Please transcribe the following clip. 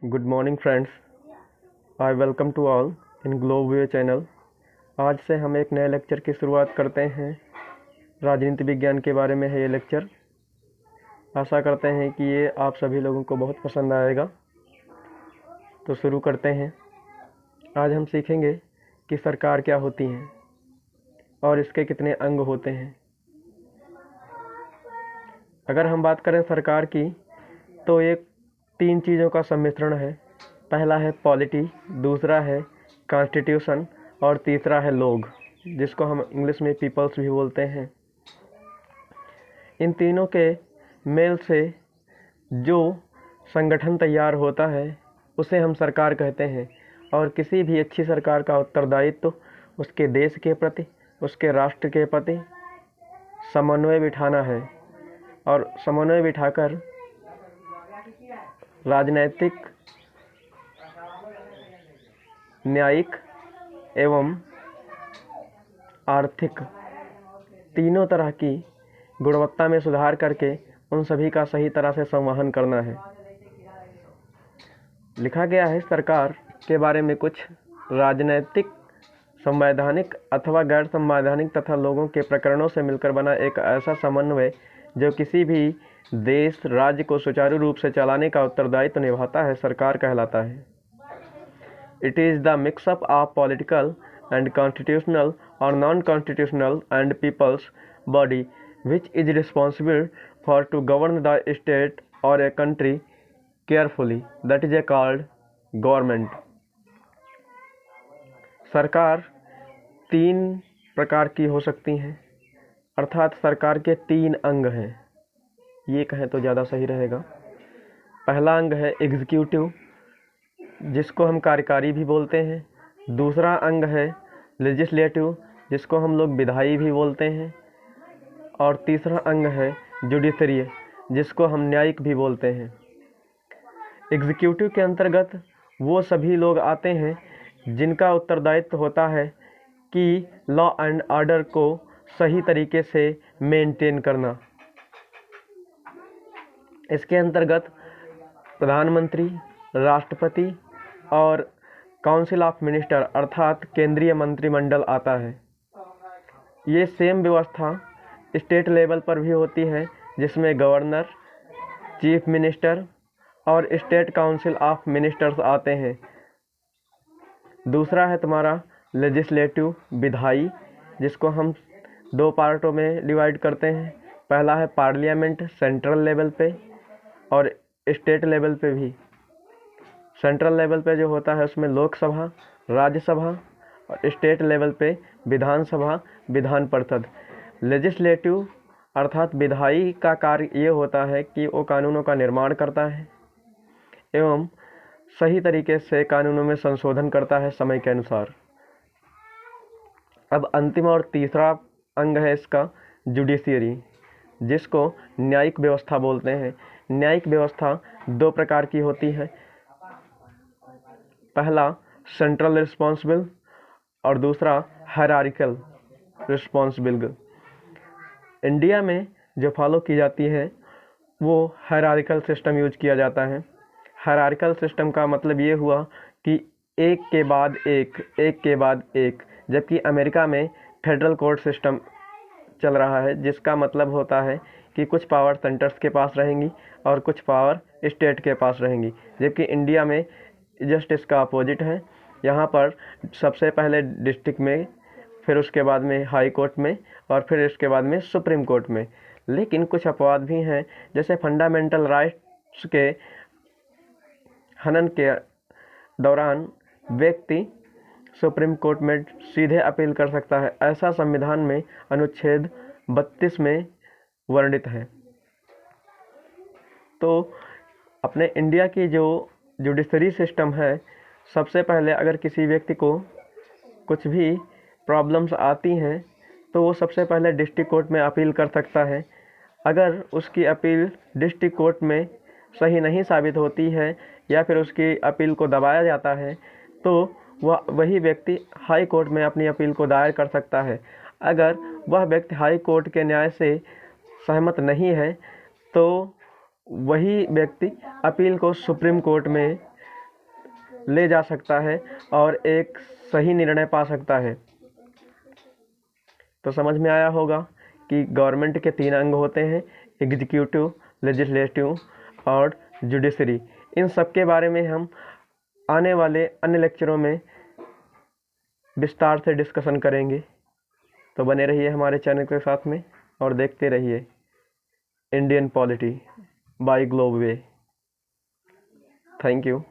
Good morning friends, I welcome to all in Globe View channel. आज से हम एक नए लेक्चर की शुरुआत करते हैं। राजनीति विज्ञान के बारे में है ये लेक्चर। आशा करते हैं कि ये आप सभी लोगों को बहुत पसंद आएगा। तो शुरू करते हैं। आज हम सीखेंगे कि सरकार क्या होती है और इसके कितने अंग होते हैं। अगर हम बात करें सरकार की, तो ये 3 चीज़ों का सम्मिश्रण है। पहला है पॉलिटी, दूसरा है कॉन्स्टिट्यूशन और तीसरा है लोग, जिसको हम इंग्लिश में पीपल्स भी बोलते हैं। इन तीनों के मेल से जो संगठन तैयार होता है उसे हम सरकार कहते हैं। और किसी भी अच्छी सरकार का उत्तरदायित्व उसके देश के प्रति, उसके राष्ट्र के प्रति समन्वय बिठाना है। और समन्वय बिठाकर राजनैतिक, न्यायिक एवं आर्थिक तीनों तरह की गुणवत्ता में सुधार करके उन सभी का सही तरह से संवहन करना है। लिखा गया है सरकार के बारे में कुछ राजनैतिक, संवैधानिक अथवा गैर संवैधानिक तथा लोगों के प्रकरणों से मिलकर बना एक ऐसा समन्वय जो किसी भी देश, राज्य को सुचारू रूप से चलाने का उत्तरदायित्व निभाता है, सरकार कहलाता है। It is the mix-up of political and constitutional or non-constitutional and people's body which is responsible for to govern the state or a country carefully. That is called government. सरकार 3 प्रकार की हो सकती हैं, अर्थात सरकार के 3 अंग हैं। ये कहें तो ज़्यादा सही रहेगा। पहला अंग है एग्जीक्यूटिव, जिसको हम कार्यकारी भी बोलते हैं। दूसरा अंग है लेजिस्लेटिव, जिसको हम लोग विधायी भी बोलते हैं। और तीसरा अंग है जुडिशरी, जिसको हम न्यायिक भी बोलते हैं। एग्जीक्यूटिव के अंतर्गत वो सभी लोग आते हैं जिनका उत्तरदायित्व होता है कि लॉ एंड ऑर्डर को सही तरीके से मेंटेन करना। इसके अंतर्गत प्रधानमंत्री, राष्ट्रपति और काउंसिल ऑफ मिनिस्टर अर्थात केंद्रीय मंत्रिमंडल आता है। ये सेम व्यवस्था स्टेट लेवल पर भी होती है, जिसमें गवर्नर, चीफ मिनिस्टर और स्टेट काउंसिल ऑफ मिनिस्टर्स आते हैं। दूसरा है तुम्हारा लेजिस्लेटिव, विधायी, जिसको हम 2 पार्टों में डिवाइड करते हैं। पहला है पार्लियामेंट, सेंट्रल लेवल पे और स्टेट लेवल पे भी। सेंट्रल लेवल पे जो होता है उसमें लोकसभा, राज्यसभा और स्टेट लेवल पे विधानसभा, विधान परिषद। लेजिस्लेटिव अर्थात विधायी का कार्य ये होता है कि वो कानूनों का निर्माण करता है एवं सही तरीके से कानूनों में संशोधन करता है समय के अनुसार। अब अंतिम और तीसरा अंग है इसका जुडिशरी, जिसको न्यायिक व्यवस्था बोलते हैं। न्यायिक व्यवस्था 2 प्रकार की होती है। पहला सेंट्रल रिस्पॉन्सिबल और दूसरा हायरार्किकल रिस्पॉन्सिबल। इंडिया में जो फॉलो की जाती है वो हायरार्किकल सिस्टम यूज किया जाता है। हायरार्किकल सिस्टम का मतलब ये हुआ कि एक के बाद एक, एक के बाद एक, जबकि अमेरिका में फेडरल कोर्ट सिस्टम चल रहा है, जिसका मतलब होता है कि कुछ पावर सेंटर्स के पास रहेंगी और कुछ पावर स्टेट के पास रहेंगी। जबकि इंडिया में जस्ट इसका अपोजिट है। यहाँ पर सबसे पहले डिस्ट्रिक्ट में, फिर उसके बाद में हाई कोर्ट में और फिर इसके बाद में सुप्रीम कोर्ट में। लेकिन कुछ अपवाद भी हैं, जैसे फंडामेंटल राइट्स के हनन के दौरान व्यक्ति सुप्रीम कोर्ट में सीधे अपील कर सकता है। ऐसा संविधान में अनुच्छेद 32 में वर्णित है। तो अपने इंडिया की जो जुडिशरी सिस्टम है, सबसे पहले अगर किसी व्यक्ति को कुछ भी प्रॉब्लम्स आती हैं तो वो सबसे पहले डिस्ट्रिक्ट कोर्ट में अपील कर सकता है। अगर उसकी अपील डिस्ट्रिक्ट कोर्ट में सही नहीं साबित होती है या फिर उसकी अपील को दबाया जाता है, तो वही व्यक्ति हाई कोर्ट में अपनी अपील को दायर कर सकता है। अगर वह व्यक्ति हाई कोर्ट के न्याय से सहमत नहीं है तो वही व्यक्ति अपील को सुप्रीम कोर्ट में ले जा सकता है और एक सही निर्णय पा सकता है। तो समझ में आया होगा कि गवर्नमेंट के 3 अंग होते हैं, एग्जीक्यूटिव, लेजिस्लेटिव और जुडिशरी। इन सब के बारे में हम आने वाले अन्य लेक्चरों में विस्तार से डिस्कशन करेंगे। तो बने रहिए हमारे चैनल के साथ में और देखते रहिए Indian polity bye globe way. Thank you.